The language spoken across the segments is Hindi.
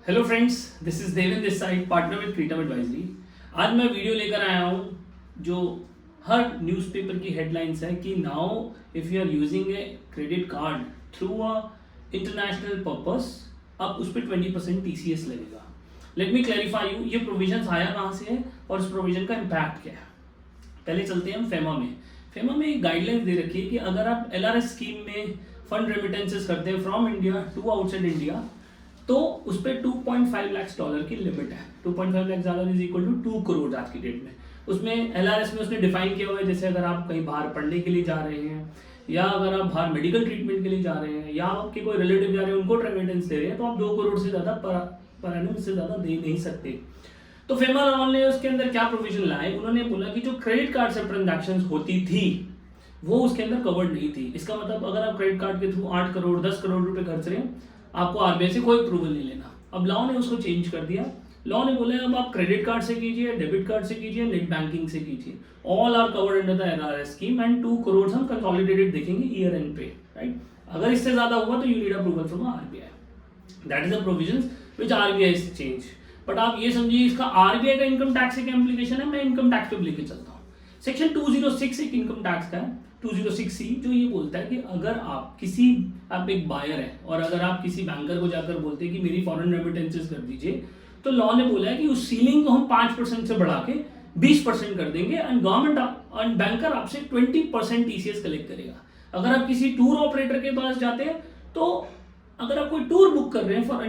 Hello friends, this is Devendra this side, partner with freedom advisory. आज मैं वीडियो लेकर आया हूँ जो हर न्यूज़पेपर की हेडलाइंस है कि now if you are using a credit card through a international purpose, अब उस पर 20% TCS लगेगा। लेट मी क्लैरिफाई यू, ये प्रोविजन आया कहाँ से है और इस प्रोविजन का इम्पैक्ट क्या है। पहले चलते हैं हम फेमा में। फेमा में एक गाइडलाइंस दे रखी है कि अगर आप LRS स्कीम में फंड रेमिटेंसेस करते हैं from India to outside India, तो उस पर 2.5 लाख डॉलर की लिमिट है। 2.5 lakh dollar is equal to 2 crore आज की डेट में। उसमें LRS में उसने डिफाइन किया हुआ है, जैसे अगर आप कहीं बाहर पढ़ने के लिए जा रहे हैं, या अगर आप बाहर मेडिकल ट्रीटमेंट के लिए जा रहे हैं, या आपके कोई रिलेटिव जा रहे हैं उनको रेमिटेंस दे रहे हैं, तो आप 2 करोड़ से ज़्यादा पर एनम से ज़्यादा दे नहीं सकते। तो फेमा लॉ ने उसके अंदर क्या प्रोविजन लाए, उन्होंने बोला कि जो क्रेडिट कार्ड से ट्रांजैक्शन होती थी वो उसके अंदर कवर्ड नहीं थी। इसका मतलब अगर आप क्रेडिट कार्ड के थ्रू 8 करोड़ 10 करोड़ रुपए खर्च रहे हैं, आपको RBI से कोई अप्रूवल नहीं लेना। अब लॉ ने उसको चेंज कर दिया। लॉ ने बोला अब आप क्रेडिट कार्ड से कीजिए, डेबिट कार्ड से कीजिए, नेट बैंकिंग से कीजिए, all are covered under the LRS scheme and 2 crore हम कंसोलिडेटेड देखेंगे ईयर एंड पे, राइट। अगर इससे ज्यादा हुआ तो you need approval from RBI। That is the provisions which RBI is change. But आप ये समझिए इसका RBI का इनकम टैक्स से क्या इंप्लीकेशन है। मैं इनकम टैक्स पे लेके चलता हूँ। सेक्शन 206 एक इनकम टैक्स का है, 206C, जो ये बोलता है कि अगर आप एक बायर है और अगर आप किसी बैंकर को जाकर बोलते हैं कि मेरी फॉरेन रेमिटेंसेस कर दीजिए, तो लॉ ने बोला है कि उस सीलिंग को हम 5% से बढ़ा के 20% कर देंगे एंड गवर्नमेंट एंड बैंकर आपसे 20% TCS कलेक्ट करेगा। अगर आप किसी टूर ऑपरेटर के पास जाते हैं, तो अगर आप कोई टूर बुक कर रहे हैं फॉर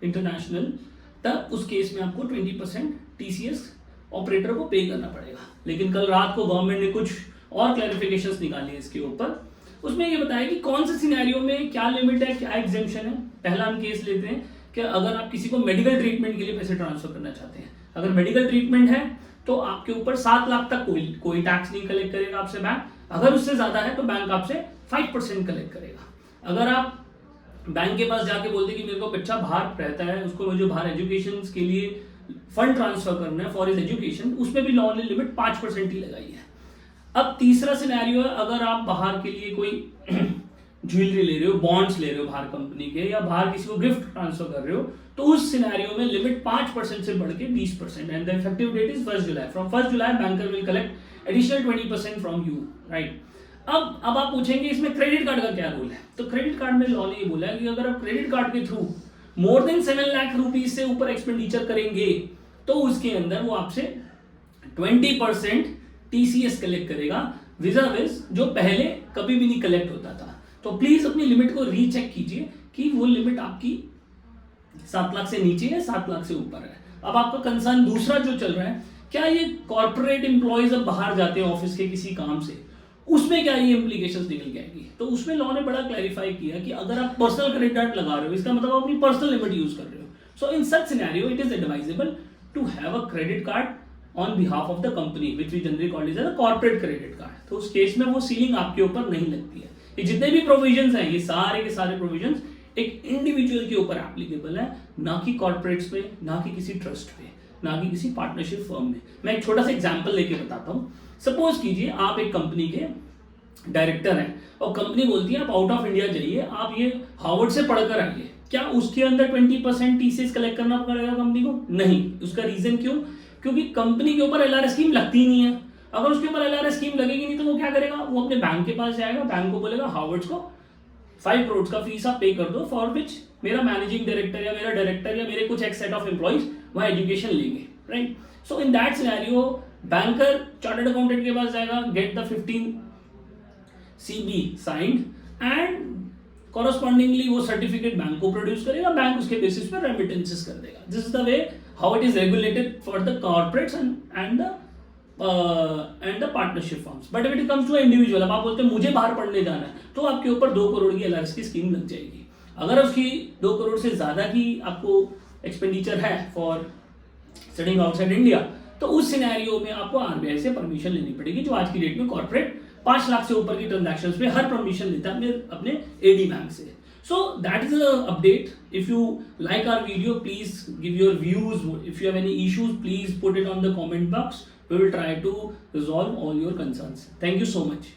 इंटरनेशनल, तब उस केस में आपको 20% TCS ऑपरेटर को पे करना पड़ेगा। लेकिन कल रात को गवर्नमेंट ने कुछ और क्लैरिफिकेशंस निकाली इसके ऊपर। उसमें ये बताया कि कौन से सिनेरियो में क्या लिमिट है, क्या एग्जेम्पशन है। पहला हम केस लेते हैं कि अगर आप किसी को मेडिकल ट्रीटमेंट के लिए पैसे ट्रांसफर करना चाहते हैं। अगर मेडिकल ट्रीटमेंट है तो आपके ऊपर 7 लाख तक कोई टैक्स नहीं कलेक्ट करेगा आपसे बैंक। अगर उससे ज्यादा है तो बैंक आपसे 5% कलेक्ट करेगा। अगर आप बैंक के पास जाके बोलते कि मेरे को बच्चा बाहर रहता है, उसको मुझे बाहर एजुकेशन के लिए फंड ट्रांसफर करना है फॉर हिज एजुकेशन, उसमें भी लॉ ने लिमिट 5% ही लगाई है। अब तीसरा सिनेरियो है, अगर आप बाहर के लिए कोई ज्वेलरी ले रहे हो, बॉन्ड्स ले रहे हो बाहर कंपनी के, या बाहर किसी को गिफ्ट ट्रांसफर कर रहे हो, तो उस सिनेरियो में लिमिट 5% से बढ़ के 20% and the effective date is 1 July. From 1 July banker will collect additional 20% from you, right. अब आप पूछेंगे इसमें क्रेडिट कार्ड का क्या रोल है। तो क्रेडिट कार्ड में लॉ ने ये बोला है कि अगर आप क्रेडिट कार्ड के through more than 7 lakh rupees से ऊपर एक्सपेंडिचर करेंगे, तो उसके अंदर वो आपसे 20% TCS कलेक्ट करेगा, विज़ाविज़ जो पहले कभी भी नहीं कलेक्ट होता था। तो प्लीज अपनी लिमिट को रीचेक कीजिए कि वो लिमिट आपकी 7 लाख से नीचे है, 7 लाख से ऊपर है। अब आपका कंसर्न दूसरा जो चल रहा है, क्या ये कॉर्पोरेट एम्प्लॉयज अब बाहर जाते हैं ऑफिस के किसी काम से, उसमें क्या ये इम्प्लीकेशंस निकल के आएगी। तो उसमें लॉ ने बड़ा क्लैरिफाई किया कि अगर आप पर्सनल क्रेडिट कार्ड लगा रहे हो, इसका मतलब आप अपनी पर्सनल लिमिट यूज कर रहे हो। So in such scenario it is advisable to have a credit card on behalf of the company which we generally called as a corporate credit card. तो उस केस में वो सीलिंग आपके ऊपर नहीं लगती है। ये जितने भी प्रोविजंस हैं, ये सारे के सारे प्रोविजंस एक इंडिविजुअल के ऊपर एप्लीकेबल है, ना कि कॉर्पोरेट्स पे, ना कि किसी ट्रस्ट पे, ना कि किसी पार्टनरशिप फर्म में। मैं एक छोटा सा एग्जांपल लेके बताता हूँ। सपोज कीजिए आप एक कंपनी के डायरेक्टर हैं और कंपनी बोलती है आप आउट ऑफ इंडिया जाइए, आप ये हार्वर्ड से पढ़कर आइए। क्या उसके अंदर 20% TCS कलेक्ट करना पड़ेगा कंपनी को? नहीं। उसका रीजन क्यों? क्योंकि कंपनी के ऊपर LRS स्कीम लगती ही नहीं है। अगर उसके ऊपर LRS स्कीम लगेगी नहीं तो वो क्या करेगा, वो अपने बैंक के पास जाएगा, बैंक को बोलेगा हार्वर्ड को 5 करोड़ का फीस आप पे कर दो, फॉर विच मेरा मैनेजिंग डायरेक्टर या मेरा डायरेक्टर या मेरे कुछ एक सेट ऑफ एम्प्लॉइज वहां एजुकेशन लेंगे, right. So in that scenario banker chartered accountant के पास जाएगा, get the 15CB signed and correspondingly वो सर्टिफिकेट बैंक को प्रोड्यूस करेगा, बैंक उसके बेसिस पर रेमिटेंसेस कर देगा। This is the way how it is regulated for the corporates and the partnership firms. But if it comes to individual, अब आप बोलते हैं मुझे बाहर पढ़ने जाना है, तो आपके ऊपर 2 करोड़ की LRS की स्कीम लग जाएगी। अगर उसकी 2 करोड़ से ज्यादा की आपको एक्सपेंडिचर है फॉर स्टडिंग आउटसाइड इंडिया, तो उस सिनेरियो में आपको RBI से परमिशन लेनी पड़ेगी, जो आज की डेट में कॉर्पोरेट 5 लाख से ऊपर की ट्रांजैक्शंस पे हर परमिशन लेता है अपने AD बैंक से। So that is the update. If you like our video, please give your views. If you have any issues, please put it on the comment box. We will try to resolve all your concerns. Thank you so much.